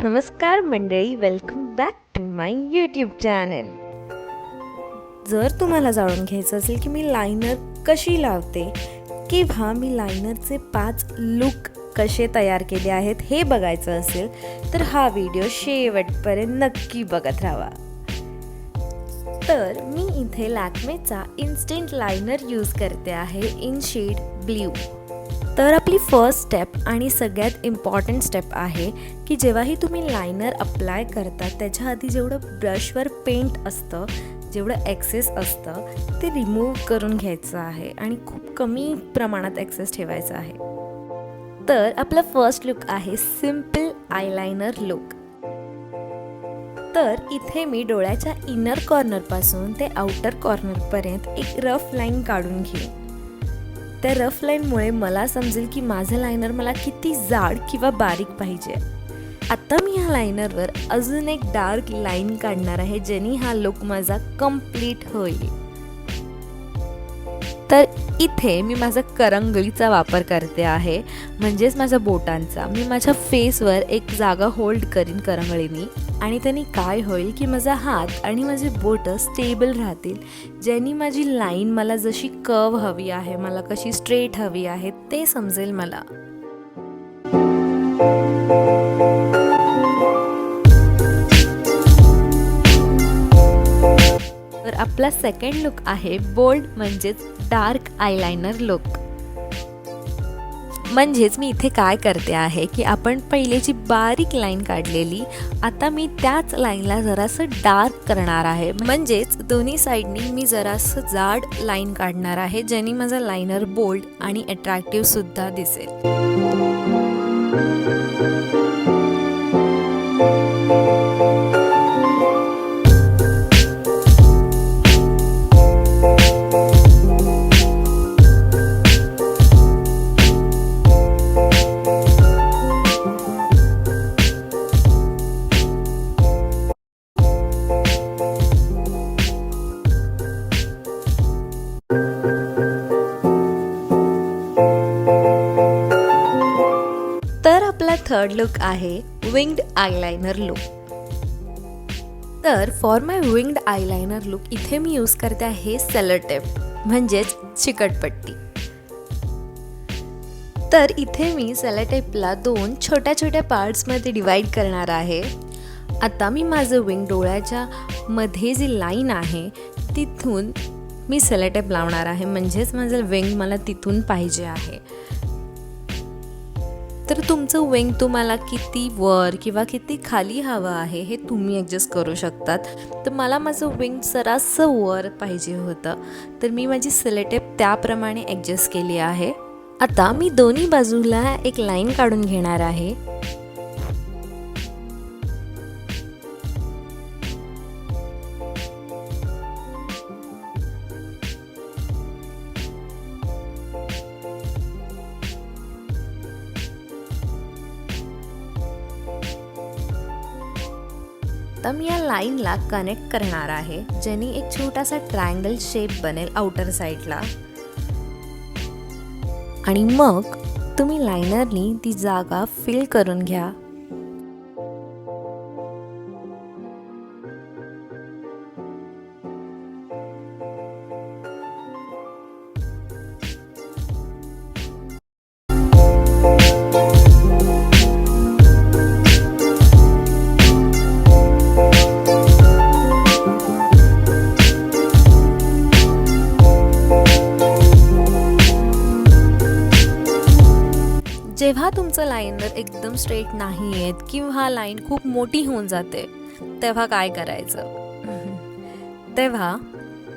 नमस्कार मंडळी, welcome back to my YouTube channel. जर तुम्हाला जाणून घ्यायचं असेल की मी लायनर कशी लावते किंवा मी लायनरचे 5 लुक कसे तयार केले आहेत हे बघायचं असेल तर हा व्हिडिओ शेवटपर्यंत नक्की बघत राहा. तर मी इथे लॅक्मेचा इन्स्टंट लायनर यूज करते आहे इन शेड ब्ल्यू. तर आपली फर्स्ट स्टेप आणि सगळ्यात इम्पॉर्टंट स्टेप आहे की जेव्हाही तुम्ही लायनर अप्लाय करता त्याच्या आधी जेवढं ब्रशवर पेंट असतं, जेवढं एक्सेस असतं ते रिमूव्ह करून घ्यायचं आहे आणि खूप कमी प्रमाणात एक्सेस ठेवायचं आहे. तर आपला फर्स्ट लुक आहे सिम्पल आयलायनर लुक. तर इथे मी डोळ्याच्या इनर कॉर्नरपासून ते आउटर कॉर्नरपर्यंत एक रफ लाईन काढून घेईन. त्या रफ लाईनमुळे मला समजेल की माझं लायनर मला किती जाड किंवा बारीक पाहिजे. आता मी ह्या लायनरवर अजून एक डार्क लाईन काढणार आहे ज्याने हा लुक माझा कम्प्लीट होईल. तर इथे मी माझा करंगळीचा वापर करते आहे, म्हणजेच माझ्या बोटांचा. मी माझ्या फेसवर एक जागा होल्ड करीन करंगळीनी आणि त्यांनी काय होईल की माझा हात आणि माझे बोटं स्टेबल राहतील, ज्यांनी माझी लाईन मला जशी कर्व हवी आहे, मला कशी स्ट्रेट हवी आहे ते समजेल मला. तर आपला सेकंड लुक आहे बोल्ड म्हणजेच डार्क आयलायनर लुक. म्हणजेच मी इथे काय करते आहे की आपण पहिले जी बारीक लाईन काढलेली, आता मी त्याच लाईनला जरासं डार्क करणार आहे. म्हणजेच दोन्ही साईडनी मी जरासं जाड लाईन काढणार आहे ज्याने माझा लायनर बोल्ड आणि अट्रॅक्टिव्ह सुद्धा दिसेल. तर आपला थर्ड लुक आहे विंग्ड आयलायनर लुक. तर for my winged eyeliner look इथे मी यूज करते आहे सेलो टेप म्हणजेच चिकटपट्टी. तर इथे मी सेलो टेपला 2 छोट्या छोट्या पार्ट्समध्ये डिवाइड करणार आहे. आता मी माझं विंग डोळ्याच्या मध्ये जी लाईन आहे तिथून मी सेलो टेप लावणार आहे, म्हणजेच माझं विंग मला तिथून पाहिजे आहे. तर तुमचं विंग तुम्हाला किती वर किंवा किती खाली हवं आहे हे तुम्ही ॲडजस्ट करू शकतात. तर मला माझं विंग जरासं वर पाहिजे होतं, तर मी माझी सेलो टेप त्याप्रमाणे ॲडजस्ट केली आहे. आता मी दोन्ही बाजूला एक लाईन काढून घेणार आहे. आता मी या लाईनला कनेक्ट करणार आहे ज्याने एक छोटासा ट्रायंगल शेप बनेल आउटर साईडला. आणि मग तुम्ही लायनरनी ती जागा फिल करून घ्या. जेव्हा तुमचं लायनर एकदम स्ट्रेट नाही आहे किंवा लाईन खूप मोठी होऊन जाते तेव्हा काय करायचं? तेव्हा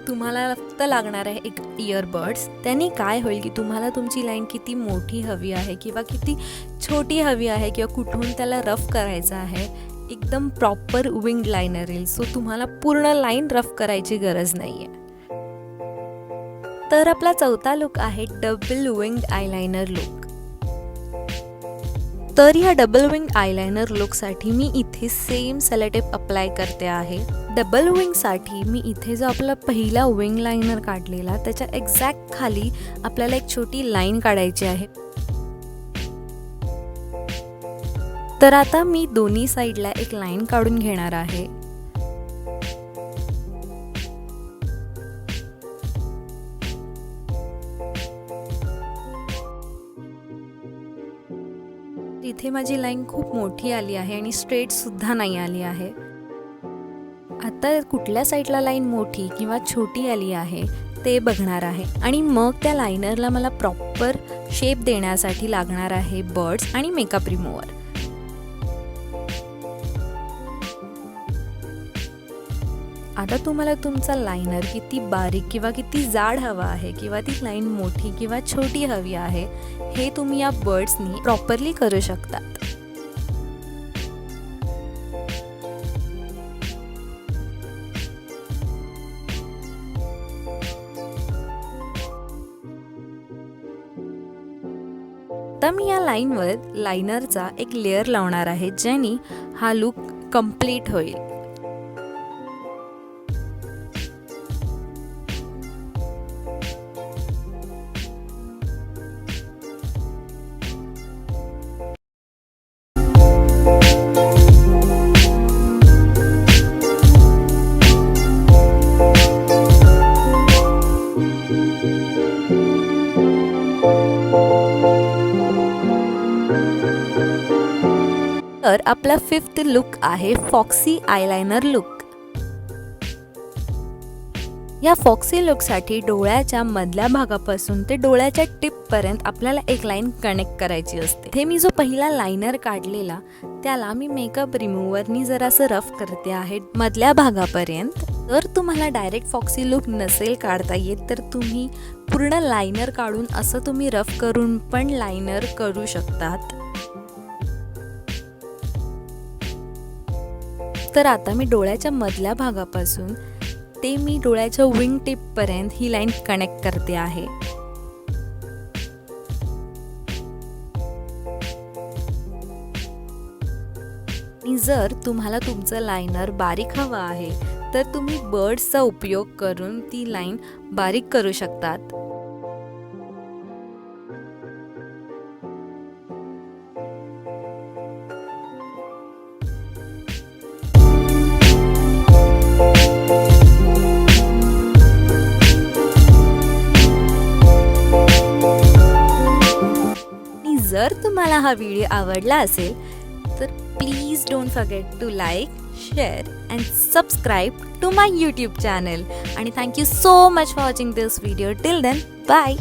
तुम्हाला फक्त लागणार आहे एक इयरबड्स. त्यांनी काय होईल की तुम्हाला तुमची लाईन किती मोठी हवी आहे किंवा किती छोटी हवी आहे किंवा कुठून त्याला रफ करायचं आहे, एकदम प्रॉपर विंग लायनर येईल. सो तुम्हाला पूर्ण लाईन रफ करायची गरज नाही आहे. तर आपला चौथा लुक आहे डबल विंग आयलायनर लुक. तर ह्या डबल विंग आयलायनर लुकसाठी मी इथे सेम सेलो टेप अप्लाय करते आहे. डबल विंगसाठी मी इथे जो आपला पहिला विंग लायनर काढलेला त्याच्या एक्झॅक्ट खाली आपल्याला एक छोटी लाईन काढायची आहे. तर आता मी दोन्ही साईडला एक लाईन काढून घेणार आहे. इथे माझी लाईन खूप मोठी आली आहे आणि स्ट्रेट सुद्धा नाही आली आहे. आता कुठल्या साईडला लाईन मोठी किंवा छोटी आली आहे ते बघणार आहे आणि मग त्या लायनरला मला प्रॉपर शेप देण्यासाठी लागणार आहे बर्ड्स आणि मेकअप रिमूव्हर. आता तुम्हाला तुमचा लायनर किती बारीक किंवा किती जाड हवा आहे किंवा ती लाईन मोठी किंवा छोटी हवी आहे हे तुम्ही या बर्ड्सनी प्रॉपरली करू शकतात. आता मी या लाईनवर लायनरचा एक लेअर लावणार आहे ज्याने हा लुक कंप्लीट होईल. तर आपला 5th लुक आहे फॉक्सी आयलाइनर लुक. या फॉक्सी लुकसाठी डोळ्याच्या मधल्या भागापासून ते डोळ्याच्या टिपपर्यंत आपल्याला एक लाईन कनेक्ट करायची असते. हे मी जो पहिला लायनर काढलेला त्याला मी मेकअप रिमूव्हरनी जरासं रफ करते आहे मधल्या भागापर्यंत. जर तुम्हाला डायरेक्ट फॉक्सी लुक नसेल काढता येत तर तुम्ही पूर्ण लायनर काढून असं तुम्ही रफ करून पण लायनर करू शकतात. तर आता मी डोळ्याच्या मधल्या भागापासून ते मी डोळ्याच्या विंग टिपपर्यंत ही लाईन कनेक्ट करते आहे. आणि जर तुम्हाला तुमचं लायनर बारीक हवं आहे तर तुम्ही बर्ड्सचा उपयोग करून ती लाईन बारीक करू शकतात. जर तुम्हाला हा व्हिडिओ आवडला असेल तर please don't forget to like, share and subscribe to my YouTube channel. आणि thank you so much for watching this video. Till then bye.